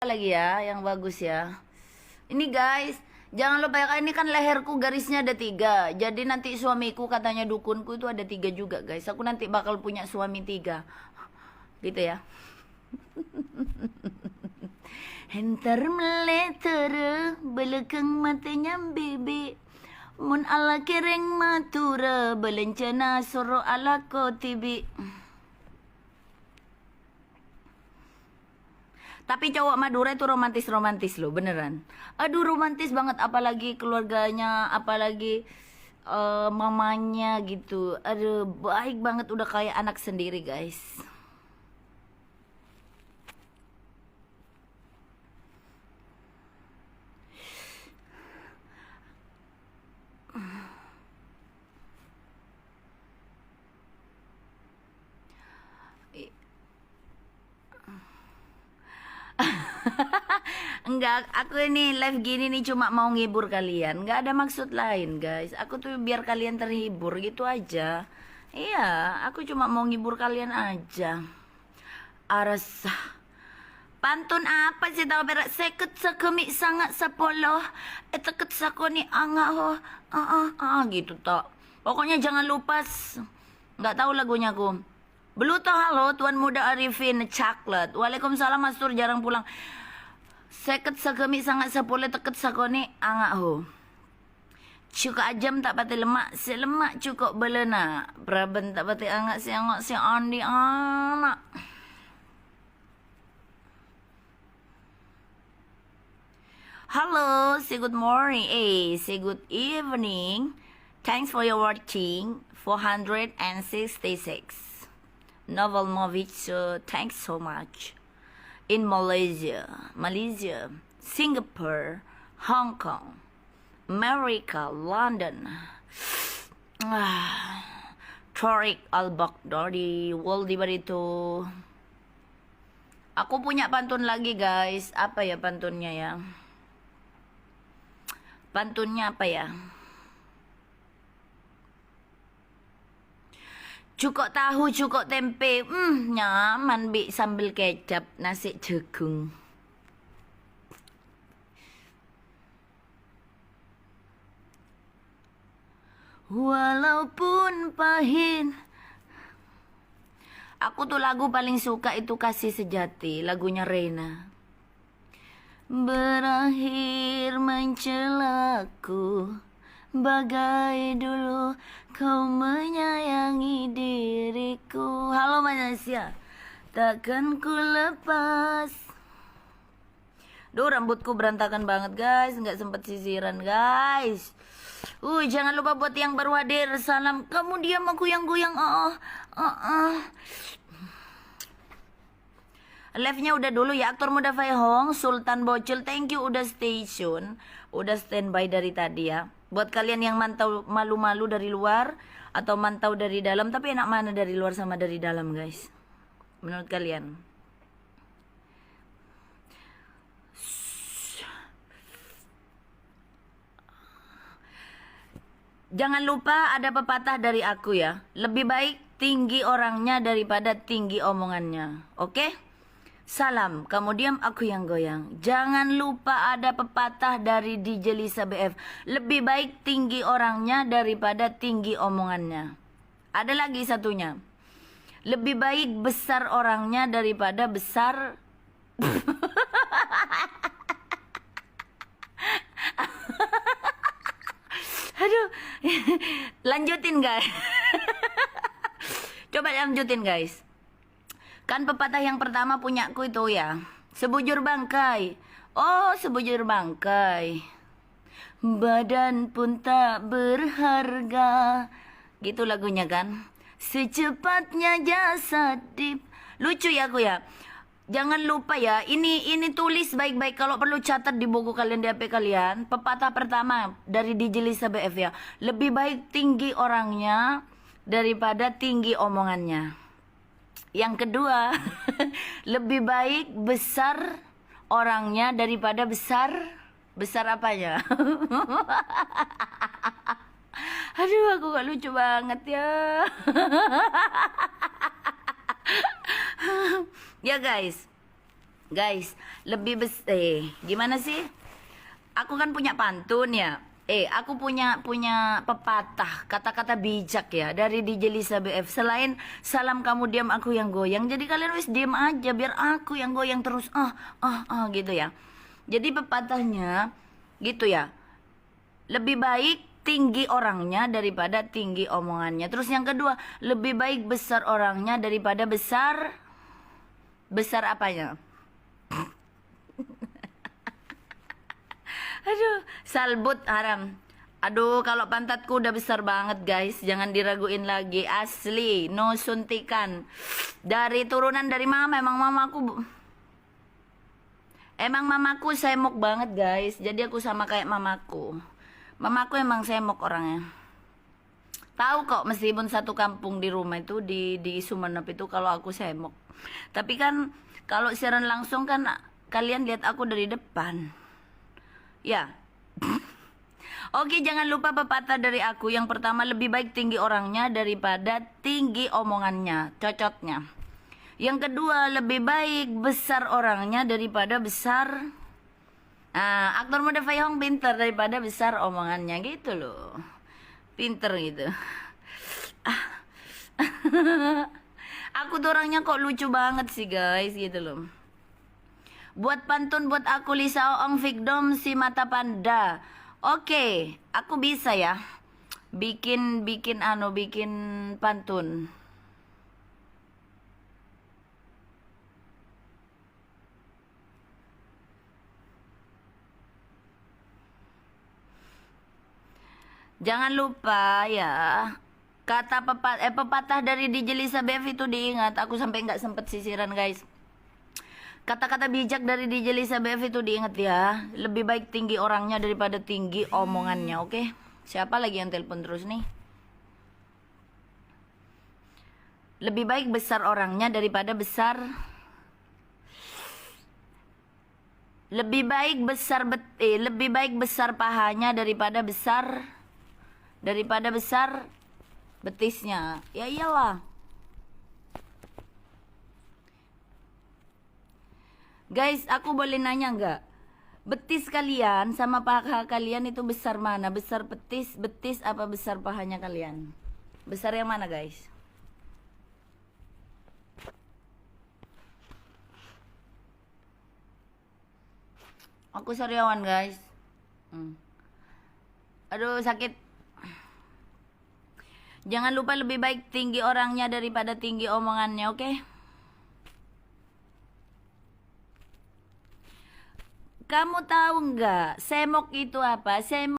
Lagi ya, yang bagus ya. Ini guys, jangan lupa ya, ini kan leherku garisnya ada 3. Jadi nanti suamiku katanya dukunku itu ada 3 juga guys. Aku nanti bakal punya suami 3. Gitu ya. Hentar meletere belakang matanya bebe. Mun ala kereng matura belencana soro ala ko tibi. Tapi cowok Madura itu romantis-romantis loh, beneran. Aduh, romantis banget, apalagi keluarganya, apalagi mamanya gitu. Aduh, baik banget, udah kayak anak sendiri, guys. Enggak, aku ini live gini nih cuma mau ngibur kalian. Enggak ada maksud lain, guys. Aku tuh biar kalian terhibur gitu aja. Iya, aku cuma mau ngibur kalian aja. Arasa. Pantun apa sih tau berak seket sekemik sangat sepoloh. Teket sakoni angah ho. Gitu tak. Pokoknya jangan lupa. Enggak tahu lagunya aku. Beluto halo Tuan Muda Arifin Coklat. Waalaikumsalam Mas Tur jarang pulang. Seket sakemi sangat sepuluh teket sakoni angak ho. Cukup ajam tak pati lemak, si lemak cukup belena. Praben tak pati angak si andi anak. Hello, say good morning, say good evening. Thanks for your watching. 466. Novel Movie, thanks so much. In Malaysia, Singapore, Hong Kong, America, London, Tariq Al-Baghdadi, Waldi Barito. Aku punya pantun lagi guys. Apa ya pantunnya ya? Pantunnya apa ya? Cukup tahu, cukup tempe. Nyaman bi sambil kecap nasi jagung. Walaupun pahit. Aku tuh lagu paling suka itu Kasih Sejati, lagunya Reina. Berakhir mencelaku. Bagai dulu kau menyayangi diriku. Halo Malaysia, takkan ku lepas. Duh, rambutku berantakan banget guys, nggak sempet sisiran guys. Jangan lupa buat yang baru hadir, salam. Kamu diam aku yang goyang. Live-nya udah dulu ya. Aktor muda Fai Hong, Sultan Bocil, thank you udah stay tune, udah standby dari tadi ya. Buat kalian yang mantau malu-malu dari luar atau mantau dari dalam, tapi enak mana dari luar sama dari dalam guys? Menurut kalian? Jangan lupa ada pepatah dari aku ya. Lebih baik tinggi orangnya daripada tinggi omongannya. Oke? Salam, kamu diam aku yang goyang. Jangan lupa ada pepatah dari DJ Lisa BF. Lebih baik tinggi orangnya daripada tinggi omongannya. Ada lagi satunya. Lebih baik besar orangnya daripada besar Aduh. Lanjutin guys. Coba lanjutin guys. Kan pepatah yang pertama punyaku itu ya. Sebujur bangkai. Oh, sebujur bangkai. Badan pun tak berharga. Gitu lagunya kan. Secepatnya jasad dip. Lucu ya aku ya. Jangan lupa ya. Ini tulis baik-baik. Kalau perlu catat di buku kalian, di HP kalian. Pepatah pertama dari DJ Lisa BF ya. Lebih baik tinggi orangnya daripada tinggi omongannya. Yang kedua, lebih baik besar orangnya daripada besar apanya? Aduh, aku gak lucu banget ya. Ya guys, Guys, gimana sih? Aku kan punya pantun ya. Aku punya pepatah, kata-kata bijak ya dari DJ Lisa BF. Selain salam kamu diam aku yang goyang. Jadi kalian wis diam aja biar aku yang goyang terus. Gitu ya. Jadi pepatahnya gitu ya. Lebih baik tinggi orangnya daripada tinggi omongannya. Terus yang kedua, lebih baik besar orangnya daripada besar apanya? Aduh, salbut haram. Aduh, kalau pantatku udah besar banget guys, jangan diraguin lagi. Asli, no suntikan. Dari turunan dari mama, emang mamaku semok banget guys. Jadi aku sama kayak mamaku. Mamaku emang semok orangnya. Tahu kok, meskipun satu kampung di rumah itu di Sumenep itu kalau aku semok. Tapi kan kalau siaran langsung kan kalian lihat aku dari depan. Ya. Oke, jangan lupa pepatah dari aku. Yang pertama, lebih baik tinggi orangnya daripada tinggi omongannya, cocotnya. Yang kedua, lebih baik besar orangnya daripada besar. Aktor muda Fei Hong pinter daripada besar omongannya gitu loh. Pinter gitu. Aku tuh orangnya kok lucu banget sih guys gitu loh. Buat pantun buat aku Lisa Oong Fikdom si mata panda. Oke, aku bisa ya. Bikin pantun. Jangan lupa ya. Kata pepatah dari DJ Lisa BF itu diingat. Aku sampai nggak sempet sisiran guys. Kata-kata bijak dari DJ Lisa BF itu diingat ya. Lebih baik tinggi orangnya daripada tinggi omongannya, oke? Siapa lagi yang telepon terus nih? Lebih baik besar orangnya daripada besar. Lebih baik besar pahanya daripada besar betisnya. Ya iyalah. Guys, aku boleh nanya nggak? Betis kalian sama paha kalian itu besar mana? Besar betis apa besar pahanya kalian? Besar yang mana guys? Aku sariawan guys. Aduh sakit. Jangan lupa lebih baik tinggi orangnya daripada tinggi omongannya, oke? Kamu tahu nggak, semok itu apa? Semok